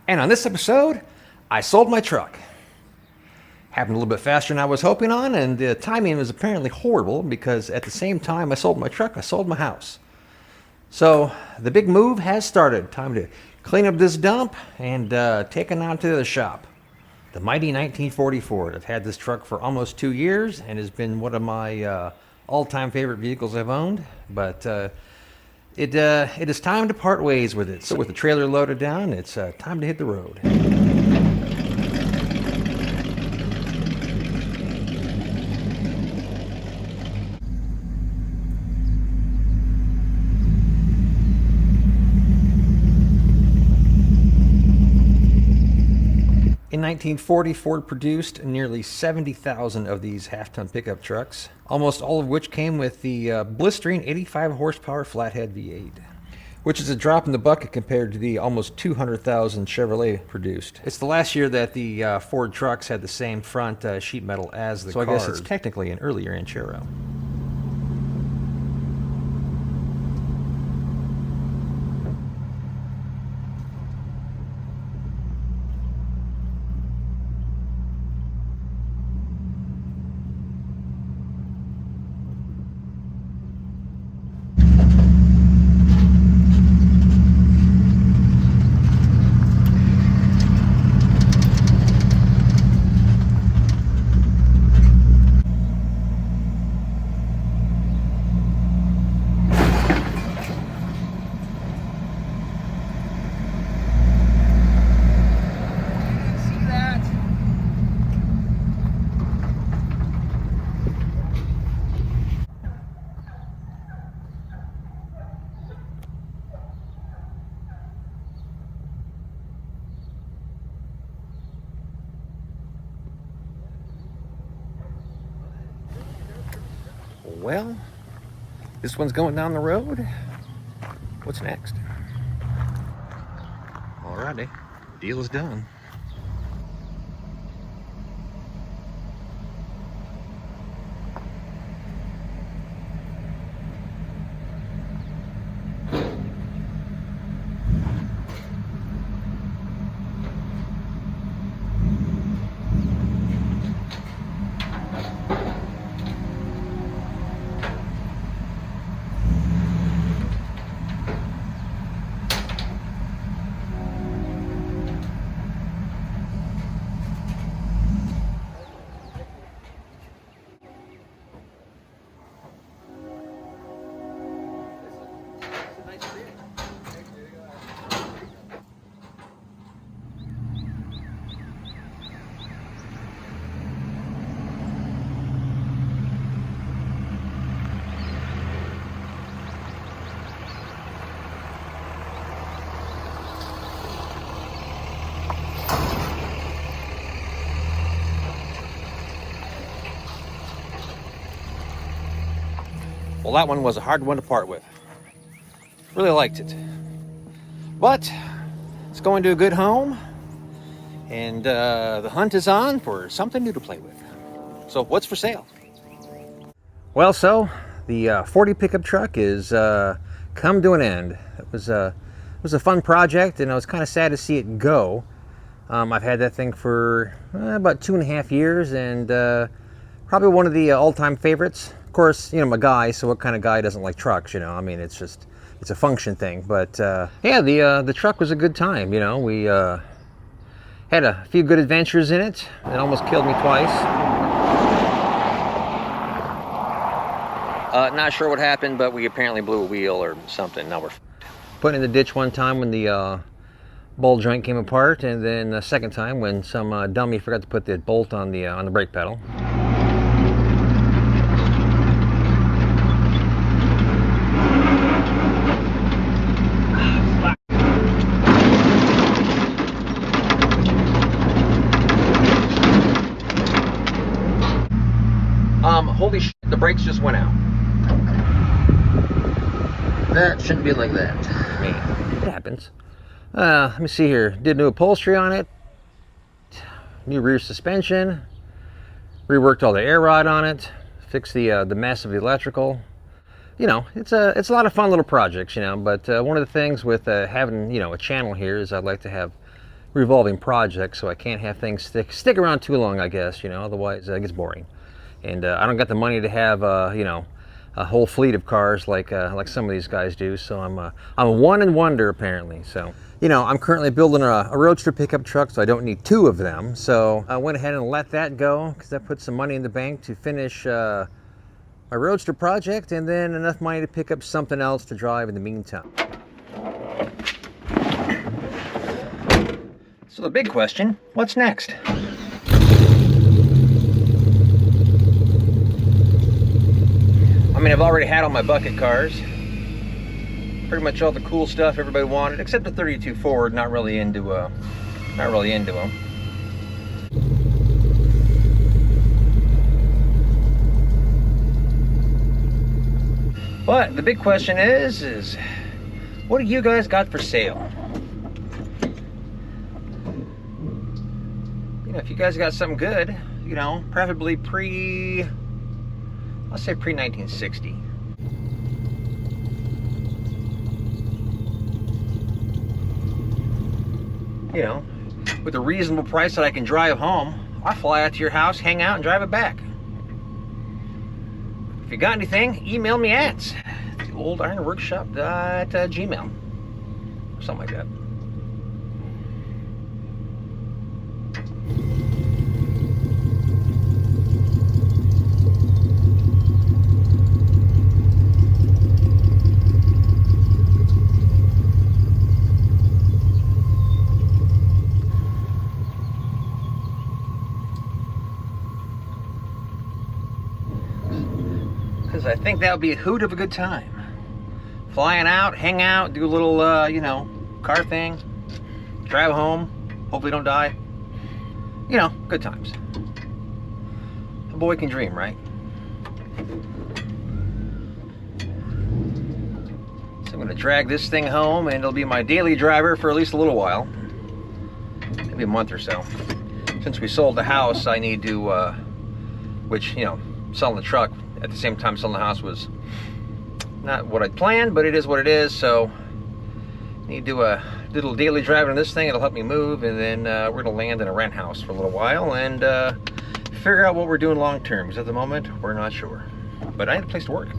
And on this episode, I sold my truck. Happened a little bit faster than I was hoping on, and the timing was apparently horrible because at the same time I sold my truck, I sold my house. So the big move has started. Time to clean up this dump and take it on to the shop. The mighty 1940 Ford. I've had this truck for almost 2 years and has been one of my all-time favorite vehicles I've owned. But it is time to part ways with it. So with the trailer loaded down, it's time to hit the road. In 1940, Ford produced nearly 70,000 of these half-ton pickup trucks, almost all of which came with the blistering 85 horsepower flathead V8, which is a drop in the bucket compared to the almost 200,000 Chevrolet produced. It's the last year that the Ford trucks had the same front sheet metal as the cars. So I guess it's technically an earlier Ranchero. Well, this one's going down the road. What's next? Alrighty, deal is done. Well, that one was a hard one to part with. Really liked it. But it's going to a good home, and the hunt is on for something new to play with. So what's for sale? Well, so the 40 pickup truck is come to an end. It was a fun project, and I was kind of sad to see it go. I've had that thing for about 2.5 years, and probably one of the all-time favorites. Of course, you know, I'm a guy, so what kind of guy doesn't like trucks, you know? I mean, it's a function thing. But yeah, the truck was a good time, you know. We had a few good adventures in it. It almost killed me twice. Not sure what happened, but we apparently blew a wheel or something. Now we're put in the ditch one time when the ball joint came apart, and then the second time when some dummy forgot to put the bolt on the brake pedal. Holy shit, the brakes just went out. That shouldn't be like that. Man, it happens. Let me see here. Did new upholstery on it. New rear suspension. Reworked all the air rod on it. Fixed the mess of the electrical. You know, it's a lot of fun little projects, you know, but one of the things with having, you know, a channel here is I'd like to have revolving project, so I can't have things stick around too long, I guess, you know, otherwise it gets boring. And I don't got the money to have, you know, a whole fleet of cars like some of these guys do. So I'm a one in wonder apparently. So, you know, I'm currently building a Roadster pickup truck, so I don't need two of them. So I went ahead and let that go because that put some money in the bank to finish my Roadster project, and then enough money to pick up something else to drive in the meantime. So the big question, what's next? I mean, I've already had all my bucket cars. Pretty much all the cool stuff everybody wanted, except the 32 Ford. Not really into them. But the big question is what do you guys got for sale? You know, if you guys got something good, you know, preferably I'll say pre-1960. You know, with a reasonable price that I can drive home, I'll fly out to your house, hang out, and drive it back. If you got anything, email me at theoldironworkshop.gmail or something like that. Because I think that would be a hoot of a good time. Flying out, hang out, do a little, you know, car thing, drive home, hopefully don't die. You know, good times. A boy can dream, right? So I'm going to drag this thing home, and it'll be my daily driver for at least a little while. Maybe a month or so. Since we sold the house, I need to, which, you know, selling the truck at the same time selling the house was not what I'd planned, but it is what it is. So I need to do a little daily driving on this thing. It'll help me move, and then we're gonna land in a rent house for a little while and figure out what we're doing long term, because at the moment we're not sure, but I need a place to work.